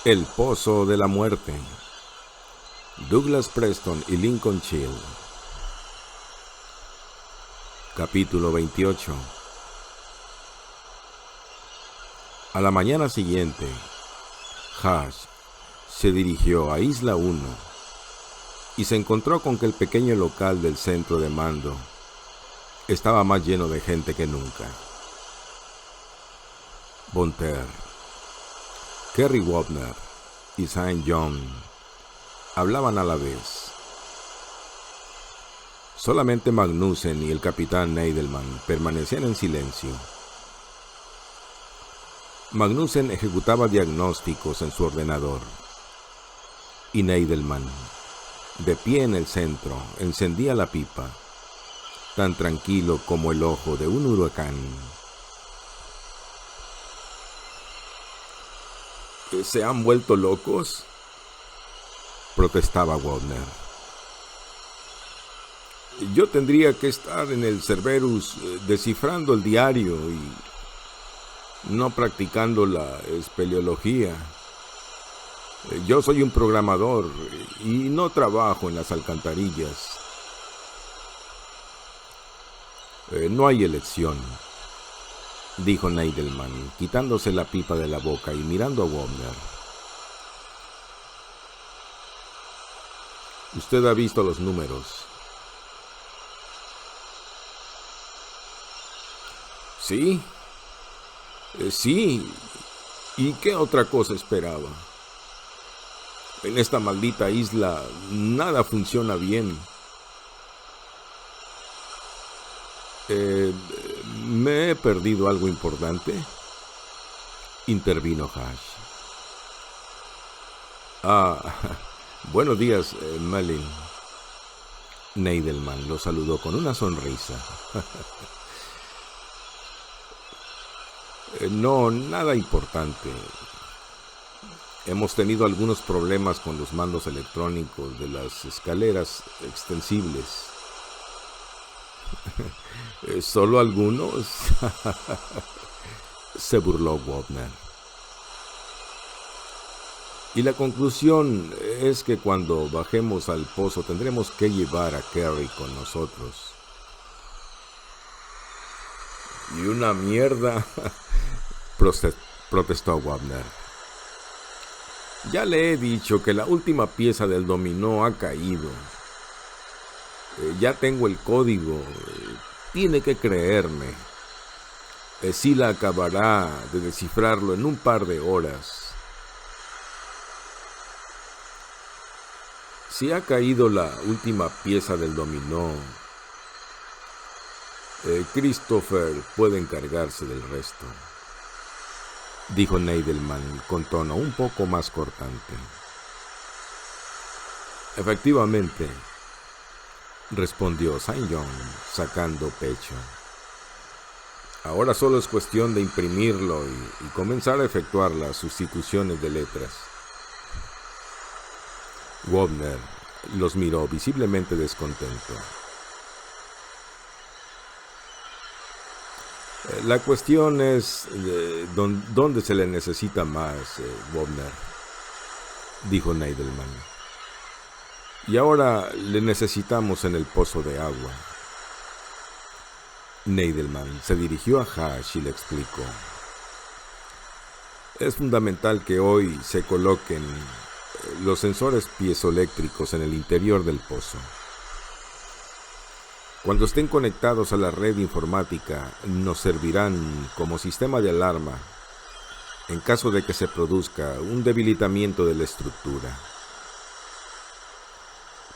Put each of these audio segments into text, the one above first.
El Pozo de la Muerte. Douglas Preston y Lincoln Chill. Capítulo 28. A la mañana siguiente, Hash se dirigió a Isla 1 y se encontró con que el pequeño local del centro de mando estaba más lleno de gente que nunca. Von Ter, Kerry Wobner y St. John hablaban a la vez. Solamente Magnussen y el capitán Neidelman permanecían en silencio. Magnussen ejecutaba diagnósticos en su ordenador y Neidelman, de pie en el centro, encendía la pipa, tan tranquilo como el ojo de un huracán. ¿Se han vuelto locos?, protestaba Wobner. Yo tendría que estar en el Cerberus descifrando el diario y no practicando la espeleología. Yo soy un programador y no trabajo en las alcantarillas. No hay elección, dijo Neidelman, quitándose la pipa de la boca y mirando a Wobner. Usted ha visto los números. ¿Sí? Sí. ¿Y qué otra cosa esperaba? En esta maldita isla nada funciona bien. ¿Me he perdido algo importante?, intervino Hash. Buenos días, Malin. Neidelman lo saludó con una sonrisa. No, nada importante. Hemos tenido algunos problemas con los mandos electrónicos de las escaleras extensibles. ¿Solo algunos? Se burló Wobner. Y la conclusión es que cuando bajemos al pozo tendremos que llevar a Kerry con nosotros. Y una mierda, protestó Wobner. Ya le he dicho que la última pieza del dominó ha caído. Ya tengo el código. Tiene que creerme. Sila acabará de descifrarlo en un par de horas. Si ha caído la última pieza del dominó, Christopher puede encargarse del resto, dijo Neidelman con tono un poco más cortante. Efectivamente, respondió St. John, sacando pecho. Ahora solo es cuestión de imprimirlo y comenzar a efectuar las sustituciones de letras. Wobner los miró visiblemente descontento. La cuestión es dónde se le necesita más, Wobner, dijo Neidelman. Y ahora le necesitamos en el pozo de agua. Neidelman se dirigió a Hash y le explicó. Es fundamental que hoy se coloquen los sensores piezoeléctricos en el interior del pozo. Cuando estén conectados a la red informática, nos servirán como sistema de alarma en caso de que se produzca un debilitamiento de la estructura.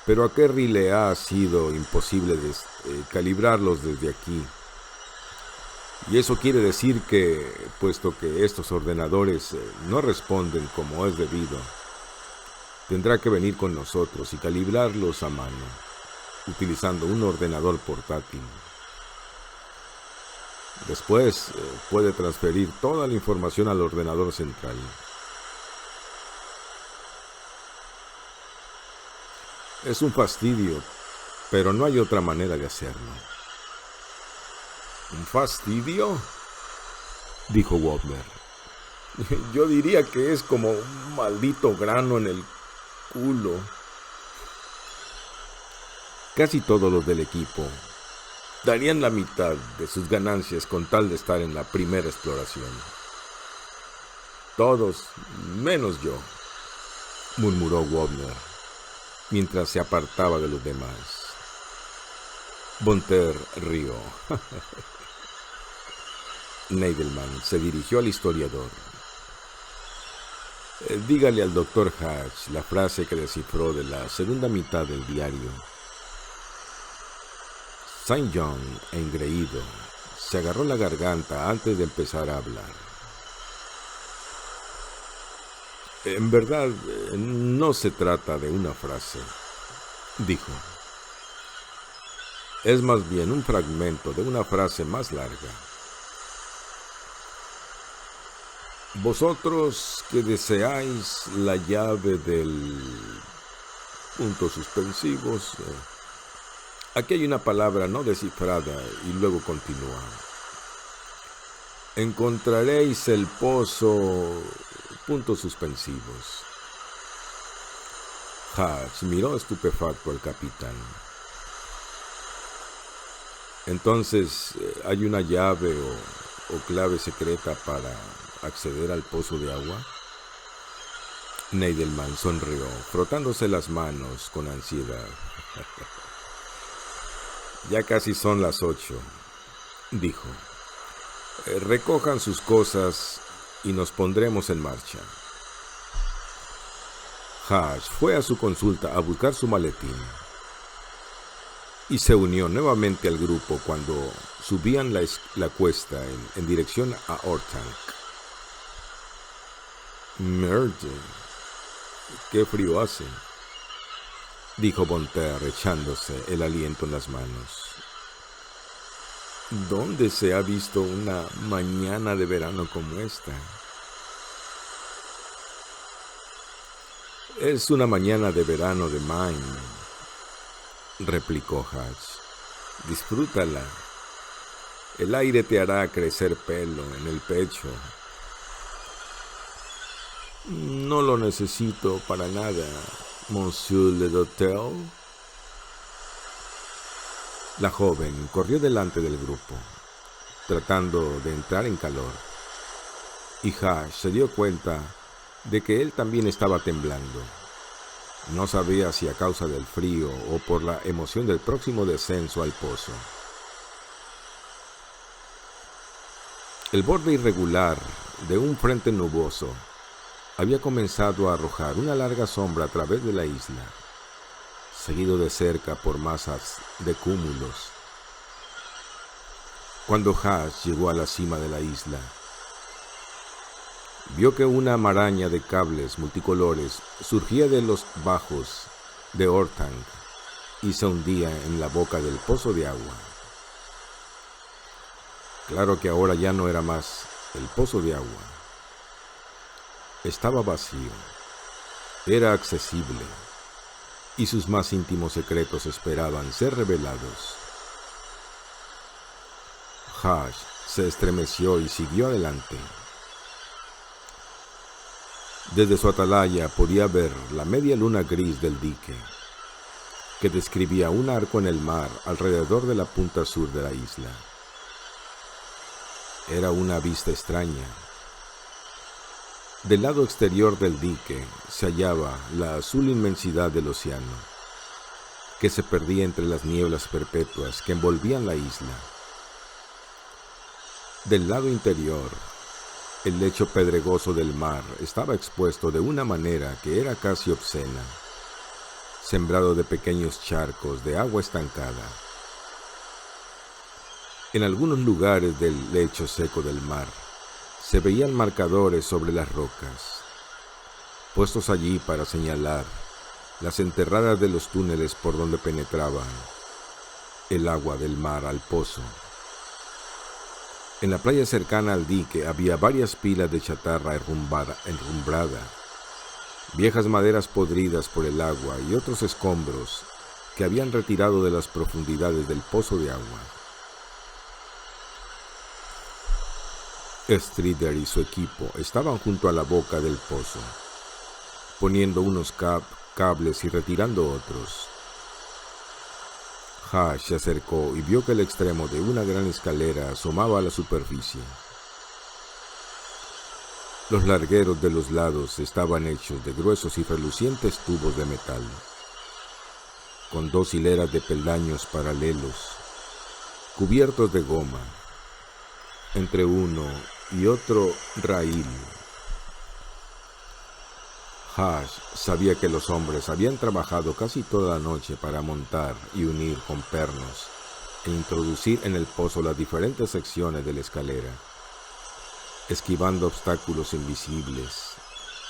Pero a Kerry le ha sido imposible calibrarlos desde aquí. Y eso quiere decir que, puesto que estos ordenadores no responden como es debido, tendrá que venir con nosotros y calibrarlos a mano, utilizando un ordenador portátil. Después puede transferir toda la información al ordenador central. Es un fastidio, pero no hay otra manera de hacerlo. ¿Un fastidio?, dijo Wobner. Yo diría que es como un maldito grano en el culo. Casi todos los del equipo darían la mitad de sus ganancias con tal de estar en la primera exploración. Todos, menos yo, murmuró Wobner, mientras se apartaba de los demás. Von Ter rió. Neidelman se dirigió al historiador. Dígale al doctor Hatch la frase que descifró de la segunda mitad del diario. Saint John, engreído, se agarró la garganta antes de empezar a hablar. En verdad, no se trata de una frase, dijo. Es más bien un fragmento de una frase más larga. Vosotros que deseáis la llave del... puntos suspensivos. Aquí hay una palabra no descifrada y luego continúa. Encontraréis el pozo... puntos suspensivos. Hatch miró estupefacto al capitán. Entonces, ¿hay una llave o clave secreta para acceder al pozo de agua? Neidelman sonrió, frotándose las manos con ansiedad. Ya casi son las 8, dijo. Recojan sus cosas y nos pondremos en marcha. Hatch fue a su consulta a buscar su maletín y se unió nuevamente al grupo cuando subían la cuesta en dirección a Orthanc. Merde, qué frío hace, dijo Von Ter echándose el aliento en las manos. ¿Dónde se ha visto una mañana de verano como esta? Es una mañana de verano de Maine, replicó Hatch. Disfrútala. El aire te hará crecer pelo en el pecho. No lo necesito para nada, Monsieur le Docteur. La joven corrió delante del grupo, tratando de entrar en calor, y Hatch se dio cuenta de que él también estaba temblando. No sabía si a causa del frío o por la emoción del próximo descenso al pozo. El borde irregular de un frente nuboso había comenzado a arrojar una larga sombra a través de la isla, seguido de cerca por masas de cúmulos. Cuando Hatch llegó a la cima de la isla, vio que una maraña de cables multicolores surgía de los bajos de Orthanc y se hundía en la boca del pozo de agua. Claro que ahora ya no era más el pozo de agua. Estaba vacío, era accesible, y sus más íntimos secretos esperaban ser revelados. Hatch se estremeció y siguió adelante. Desde su atalaya podía ver la media luna gris del dique, que describía un arco en el mar alrededor de la punta sur de la isla. Era una vista extraña. Del lado exterior del dique se hallaba la azul inmensidad del océano, que se perdía entre las nieblas perpetuas que envolvían la isla. Del lado interior, el lecho pedregoso del mar estaba expuesto de una manera que era casi obscena, sembrado de pequeños charcos de agua estancada. En algunos lugares del lecho seco del mar se veían marcadores sobre las rocas, puestos allí para señalar las enterradas de los túneles por donde penetraba el agua del mar al pozo. En la playa cercana al dique había varias pilas de chatarra enrumbrada, viejas maderas podridas por el agua y otros escombros que habían retirado de las profundidades del pozo de agua. Strider y su equipo estaban junto a la boca del pozo, poniendo unos cables y retirando otros. Hash se acercó y vio que el extremo de una gran escalera asomaba a la superficie. Los largueros de los lados estaban hechos de gruesos y relucientes tubos de metal, con 2 hileras de peldaños paralelos, cubiertos de goma, entre uno y otro raíl. Hash sabía que los hombres habían trabajado casi toda la noche para montar y unir con pernos e introducir en el pozo las diferentes secciones de la escalera, esquivando obstáculos invisibles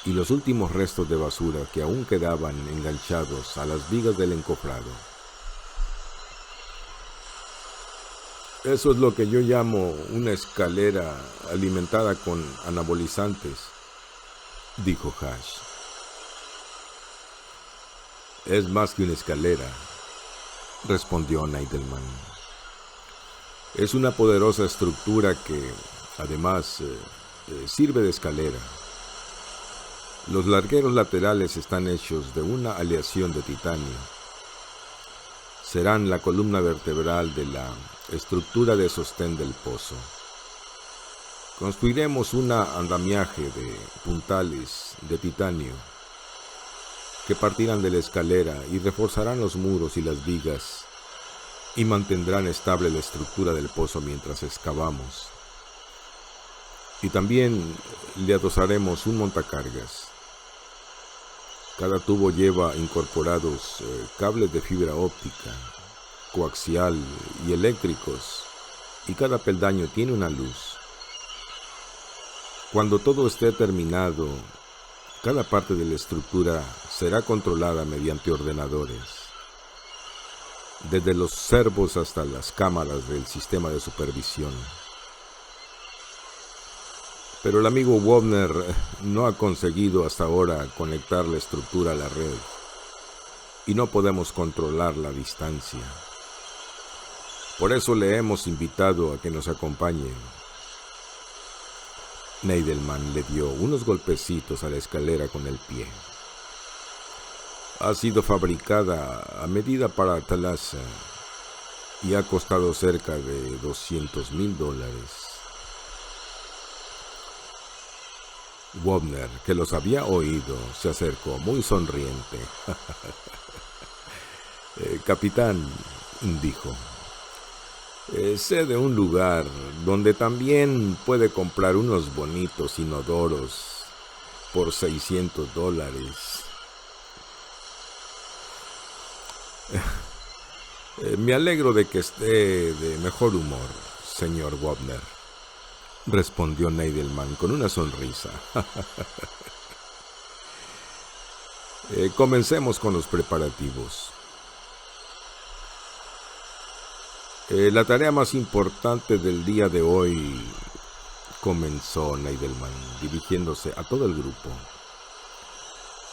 y los últimos restos de basura que aún quedaban enganchados a las vigas del encofrado. Eso es lo que yo llamo una escalera alimentada con anabolizantes, dijo Hash. Es más que una escalera, respondió Neidelman. Es una poderosa estructura que, además, sirve de escalera. Los largueros laterales están hechos de una aleación de titanio. Serán la columna vertebral de la estructura de sostén del pozo. Construiremos un andamiaje de puntales de titanio que partirán de la escalera y reforzarán los muros y las vigas y mantendrán estable la estructura del pozo mientras excavamos. Y también le adosaremos un montacargas. Cada tubo lleva incorporados cables de fibra óptica, coaxial y eléctricos, y cada peldaño tiene una luz. Cuando todo esté terminado, cada parte de la estructura será controlada mediante ordenadores, desde los servos hasta las cámaras del sistema de supervisión. Pero el amigo Wobner no ha conseguido hasta ahora conectar la estructura a la red, y no podemos controlar la distancia. Por eso le hemos invitado a que nos acompañe. Neidelman le dio unos golpecitos a la escalera con el pie. Ha sido fabricada a medida para Thalassa y ha costado cerca de $200,000. Wobner, que los había oído, se acercó muy sonriente. Capitán, dijo, sé de un lugar donde también puede comprar unos bonitos inodoros por $600. Me alegro de que esté de mejor humor, señor Wobner, respondió Neidelman con una sonrisa. Comencemos con los preparativos. La tarea más importante del día de hoy, comenzó Neidelman, dirigiéndose a todo el grupo,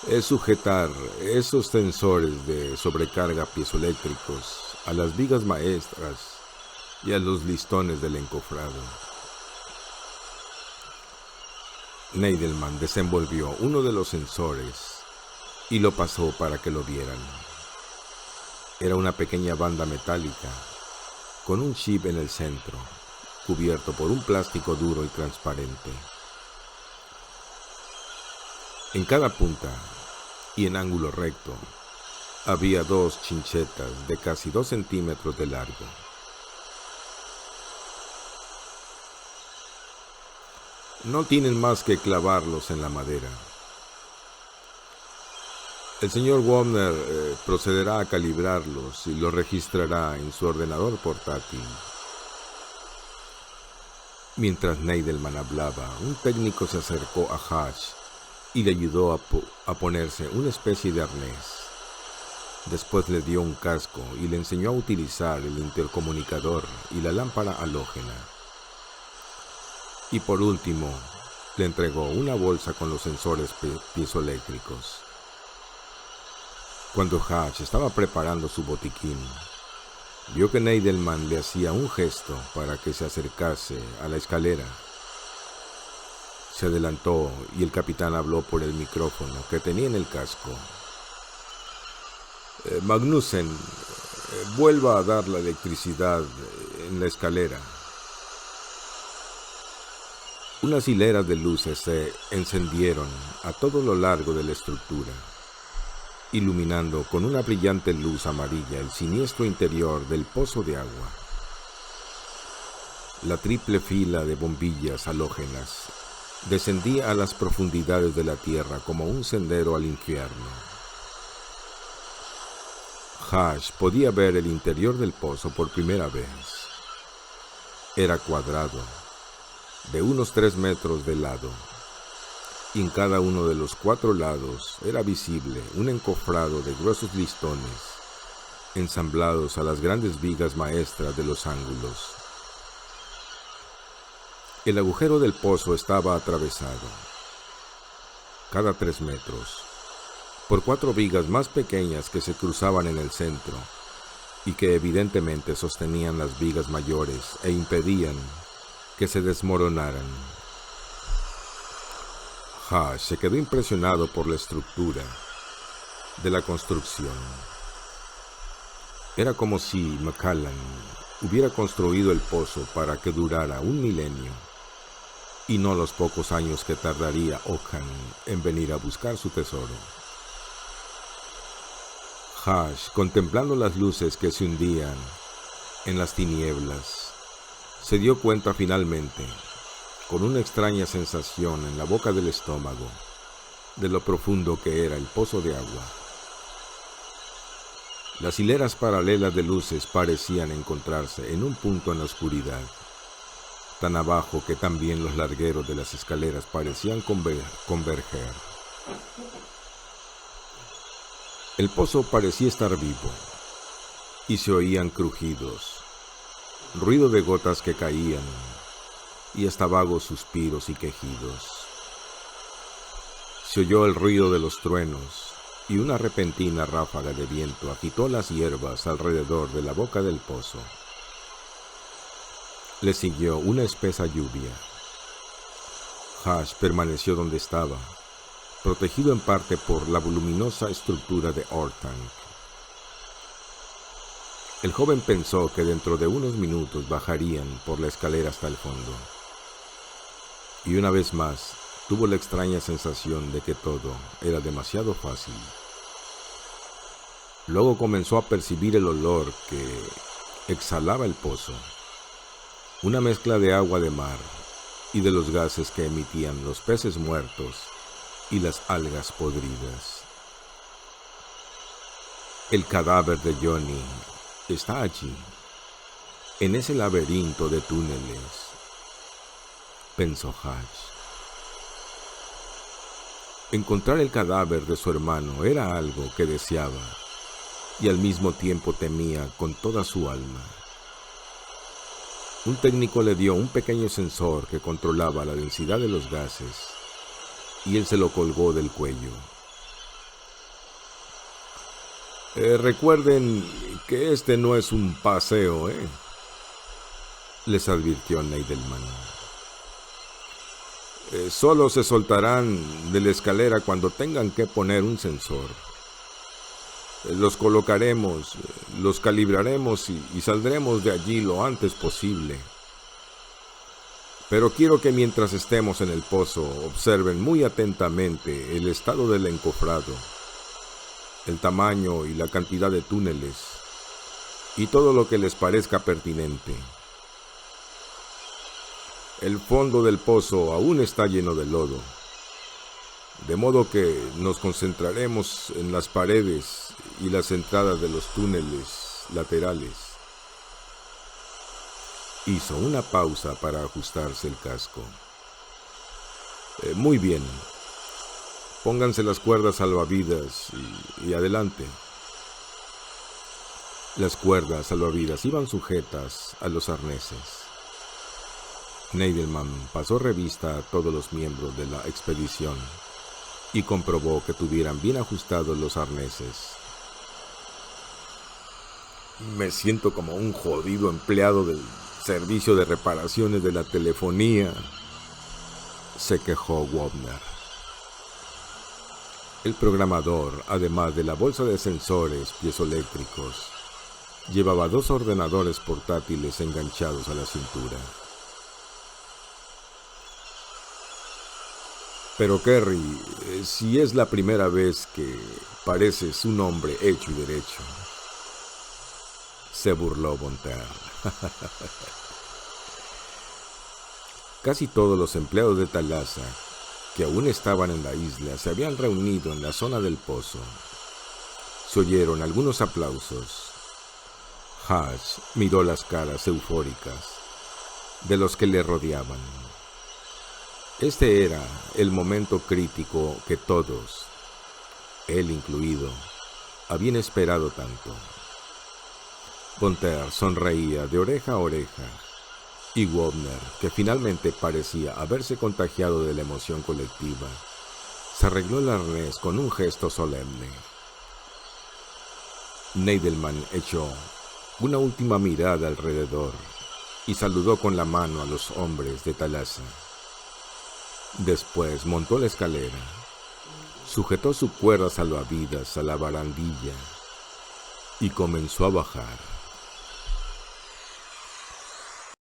es sujetar esos sensores de sobrecarga piezoeléctricos a las vigas maestras y a los listones del encofrado. Neidelman desenvolvió uno de los sensores y lo pasó para que lo vieran. Era una pequeña banda metálica con un chip en el centro, cubierto por un plástico duro y transparente. En cada punta y en ángulo recto había 2 chinchetas de casi 2 centímetros de largo. No tienen más que clavarlos en la madera. El señor Wobner procederá a calibrarlos y los registrará en su ordenador portátil. Mientras Neidelman hablaba, un técnico se acercó a Hash y le ayudó a ponerse una especie de arnés. Después le dio un casco y le enseñó a utilizar el intercomunicador y la lámpara halógena. Y por último, le entregó una bolsa con los sensores piezoeléctricos. Cuando Hash estaba preparando su botiquín, vio que Neidelman le hacía un gesto para que se acercase a la escalera Se adelantó y el capitán habló por el micrófono que tenía en el casco. Magnussen, vuelva a dar la electricidad en la escalera. Unas hileras de luces se encendieron a todo lo largo de la estructura, iluminando con una brillante luz amarilla el siniestro interior del pozo de agua. La triple fila de bombillas halógenas descendía a las profundidades de la tierra como un sendero al infierno. Hash podía ver el interior del pozo por primera vez. Era cuadrado, de unos 3 metros de lado, y en cada uno de los 4 lados era visible un encofrado de gruesos listones ensamblados a las grandes vigas maestras de los ángulos. El agujero del pozo estaba atravesado, cada 3 metros, por 4 vigas más pequeñas que se cruzaban en el centro y que evidentemente sostenían las vigas mayores e impedían que se desmoronaran. Hash se quedó impresionado por la estructura de la construcción. Era como si Macallan hubiera construido el pozo para que durara 1 milenio y no los pocos años que tardaría Ockham en venir a buscar su tesoro. Hash, contemplando las luces que se hundían en las tinieblas, se dio cuenta finalmente, con una extraña sensación en la boca del estómago, de lo profundo que era el pozo de agua. Las hileras paralelas de luces parecían encontrarse en un punto en la oscuridad, tan abajo que también los largueros de las escaleras parecían converger. El pozo parecía estar vivo, y se oían crujidos, ruido de gotas que caían, y hasta vagos suspiros y quejidos. Se oyó el ruido de los truenos, y una repentina ráfaga de viento agitó las hierbas alrededor de la boca del pozo. Le siguió una espesa lluvia. Hash permaneció donde estaba, protegido en parte por la voluminosa estructura de Orthanc. El joven pensó que dentro de unos minutos bajarían por la escalera hasta el fondo. Y una vez más tuvo la extraña sensación de que todo era demasiado fácil. Luego comenzó a percibir el olor que exhalaba el pozo, una mezcla de agua de mar y de los gases que emitían los peces muertos y las algas podridas. El cadáver de Johnny está allí, en ese laberinto de túneles, pensó Hash. Encontrar el cadáver de su hermano era algo que deseaba y al mismo tiempo temía con toda su alma. Un técnico le dio un pequeño sensor que controlaba la densidad de los gases y él se lo colgó del cuello. Recuerden que este no es un paseo, les advirtió Neidelman. Solo se soltarán de la escalera cuando tengan que poner un sensor. Los colocaremos, los calibraremos y saldremos de allí lo antes posible. Pero quiero que mientras estemos en el pozo observen muy atentamente el estado del encofrado, el tamaño y la cantidad de túneles y todo lo que les parezca pertinente. El fondo del pozo aún está lleno de lodo, de modo que nos concentraremos en las paredes y las entradas de los túneles laterales. Hizo una pausa para ajustarse el casco. Muy bien. Pónganse las cuerdas salvavidas y adelante. Las cuerdas salvavidas iban sujetas a los arneses. Neidelman pasó revista a todos los miembros de la expedición y comprobó que tuvieran bien ajustados los arneses. Me siento como un jodido empleado del servicio de reparaciones de la telefonía, se quejó Wobner. El programador, además de la bolsa de sensores piezoeléctricos, llevaba 2 ordenadores portátiles enganchados a la cintura. Pero Kerry, si es la primera vez que pareces un hombre hecho y derecho, se burló Von Ter. Casi todos los empleados de Thalassa, que aún estaban en la isla, se habían reunido en la zona del pozo. Se oyeron algunos aplausos. Hatch miró las caras eufóricas de los que le rodeaban. Este era el momento crítico que todos, él incluido, habían esperado tanto. Von Ter sonreía de oreja a oreja, y Wobner, que finalmente parecía haberse contagiado de la emoción colectiva, se arregló el arnés con un gesto solemne. Neidelman echó una última mirada alrededor y saludó con la mano a los hombres de Thalassa. Después montó la escalera, sujetó su cuerda salvavidas a la barandilla y comenzó a bajar.